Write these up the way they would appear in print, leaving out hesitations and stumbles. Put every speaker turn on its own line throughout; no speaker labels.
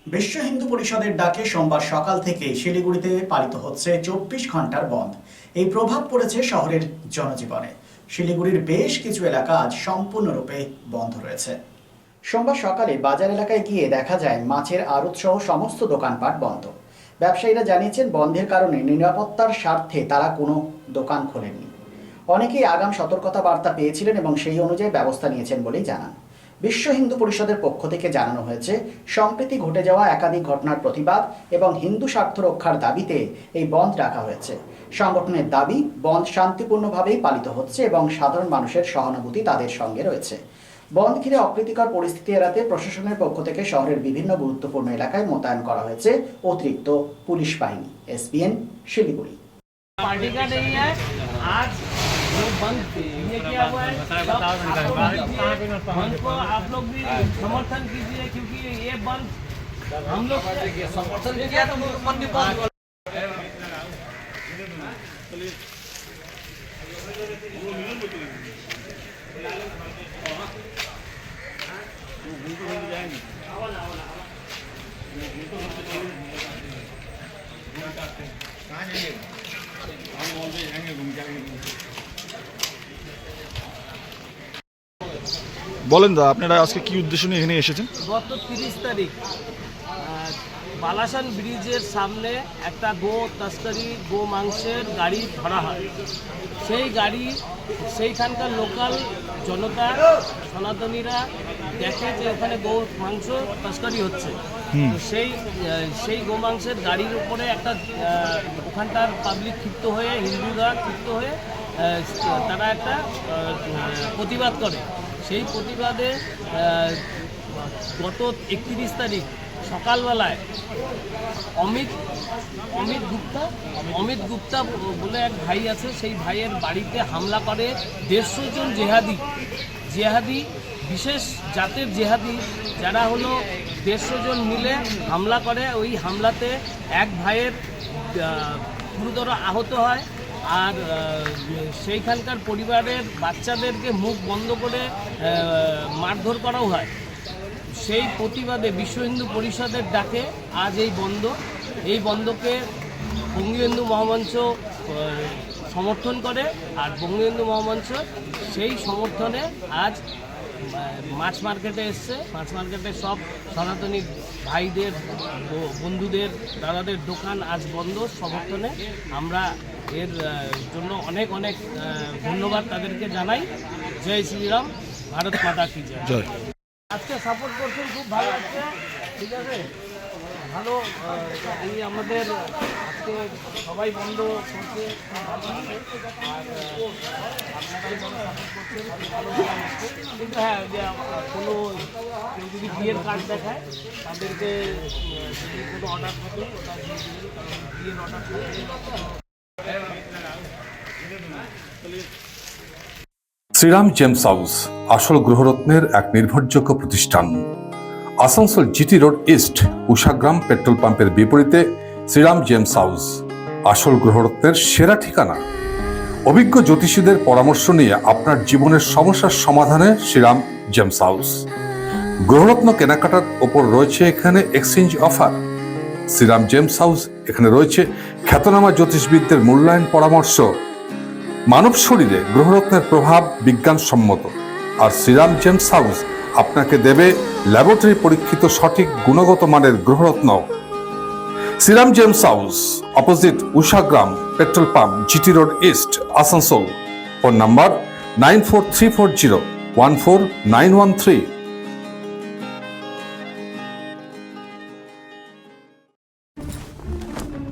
বিশ্ব হিন্দু পরিষদের ডাকে সোমবার সকাল থেকে শিলিগুড়িতে পালিত হচ্ছে 24 ঘন্টার বন্ধ। এই প্রভাব পড়েছে শহরের জনজীবনে। শিলিগুড়ির বেশ কিছু এলাকা আজ সম্পূর্ণরূপে বন্ধ রয়েছে। সোমবার সকালে বাজার এলাকায় গিয়ে দেখা যায় মাছের আড়ত সহ সমস্ত দোকানপাট বন্ধ। ব্যবসায়ীরা জানিয়েছেন বন্ধের কারণে নিরাপত্তার স্বার্থে তারা কোনো দোকান খোলেননি। অনেকেই আগাম সতর্কতা বার্তা পেয়েছিলেন এবং সেই অনুযায়ী ব্যবস্থা নিয়েছেন বলেই জানান। বিশ্ব হিন্দু পরিষদের পক্ষ থেকে জানানো হয়েছে, সম্প্রতি ঘটে যাওয়া একাধিক ঘটনার প্রতিবাদ এবং হিন্দু স্বার্থ রক্ষার দাবিতে এই বন্ধ রাখা হয়েছে। সংগঠনের দাবি, বন্ধ শান্তিপূর্ণভাবেই পালিত হচ্ছে এবং সাধারণ মানুষের সহানুভূতি তাদের সঙ্গে রয়েছে। বন্ধ ঘিরে অপ্রীতিকর পরিস্থিতি এড়াতে প্রশাসনের পক্ষ থেকে শহরের বিভিন্ন গুরুত্বপূর্ণ এলাকায় মোতায়েন করা হয়েছে অতিরিক্ত পুলিশ বাহিনী। SBN শিলিগুড়ি।
पार्टी का नहीं है, आज जो बंद ये किया हुआ है, बंद को आप लोग भी समर्थन कीजिए, क्योंकि ये बंद हम लोग समर्थन किया तो मन भी बंद।
বলেন দা, আপনারা আজকে কি উদ্দেশ্য নিয়ে এখানে এসেছেন?
গত 30 তারিখ বালাসান ব্রিজের সামনে একটা গো তস্করি, গো মাংসের গাড়ি ধরা হয়। সেই গাড়ি সেইখানকার লোকাল জনতা সনাতনীরা দেখে যে ওখানে গো মাংস তস্করি হচ্ছে। তো সেই গো মাংসের গাড়ির উপরে একটা ওখানটার পাবলিক ক্ষিপ্ত হয়ে, হিন্দুরা ক্ষিপ্ত হয়ে তারা একটা প্রতিবাদ করে। সেই প্রতিবাদে গত 31 তারিখ সকালবেলায় অমিত গুপ্তা বলে এক ভাই আছে, সেই ভাইয়ের বাড়িতে হামলা করে 150 জন জেহাদি, বিশেষ জাতের জেহাদি, যারা হলো 150 জন মিলে হামলা করে। ওই হামলাতে এক ভাইয়ের গুরুতর আহত হয়, আর সেইখানকার পরিবারের বাচ্চাদেরকে মুখ বন্ধ করে মারধর করাও হয়। সেই প্রতিবাদে বিশ্ব হিন্দু পরিষদের ডাকে আজ এই বন্ধকে বঙ্গীয় হিন্দু মহামঞ্চ সমর্থন করে। আর বঙ্গীয় হিন্দু মহামঞ্চ সেই সমর্থনে আজ মাছ মার্কেটে এসছে। মাছ মার্কেটে সব সনাতনী ভাইদের, বন্ধুদের, দাদাদের দোকান আজ বন্ধ সমর্থনে। আমরা এর জন্য অনেক অনেক ধন্যবাদ তাদেরকে জানাই। জয় শ্রীরাম, ভারত মাতা কি জয়। আজকে সাপোর্ট করছেন, খুব ভালো লাগছে। ঠিক আছে, ভালো। এই আমাদের আজকে সবাই বন্ধ করছে, ভালো লাগছে। আর আপনারাই বড় সাপোর্ট করছেন, ভালো লাগছে। কিন্তু হ্যাঁ, যে কোনো কেউ যদি বিয়ের কার্ড দেখায় তাদেরকে যদি কোনো অর্ডার থাকে ওটা দিয়ে দেবেন, কারণ বিয়ের অর্ডার থাকে।
শ্রীরাম জেমস হাউস আসল গ্রহরত্নের এক নির্ভরযোগ্য প্রতিষ্ঠান। Asansol GT road east Ushagram petrol পাম্পের বিপরীতে শ্রীরাম জেমস হাউস আসল গ্রহরত্নের সেরা ঠিকানা। অভিজ্ঞ জ্যোতিষীদের পরামর্শ নিয়ে আপনার জীবনের সমস্যার সমাধানে শ্রীরাম জেমস হাউস। গ্রহরত্ন কেনাকাটার ওপর রয়েছে এখানে exchange offer. Shriram James House এখানে রয়েছে খ্যাতনামা জ্যোতিষবিদদের মূল্যায়ন পরামর্শ। মানব শরীরে গ্রহরত্নের প্রভাব বিজ্ঞানসম্মত, আর শ্রীরাম জেমস হাউস আপনাকে দেবে ল্যাবরেটরি পরীক্ষিত সঠিক গুণগত মানের গ্রহরত্ন। Shriram James house, opposite Ushagram petrol pump, GT road east, Asansol. Phone number 9434014913।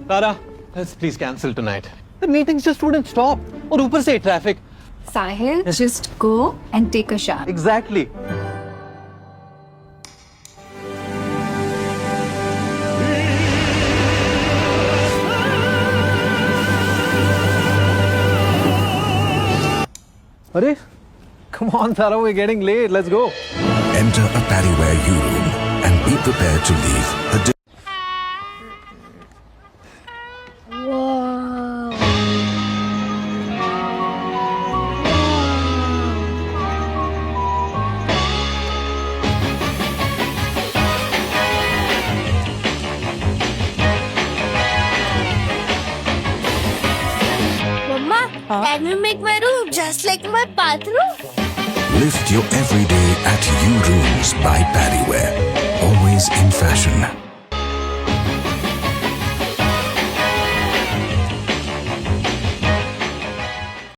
Tara, let's please cancel tonight. The meetings just wouldn't stop. और ऊपर से traffic.
Sahil, just go and take a shower.
Exactly. Arey, come on, Tara, we're getting late. Let's go.
Enter a Paddyware U-Room and be prepared to leave a
Can you make my room just like my bathroom?
Lift your everyday at U Rooms by Paddyware. Always in fashion.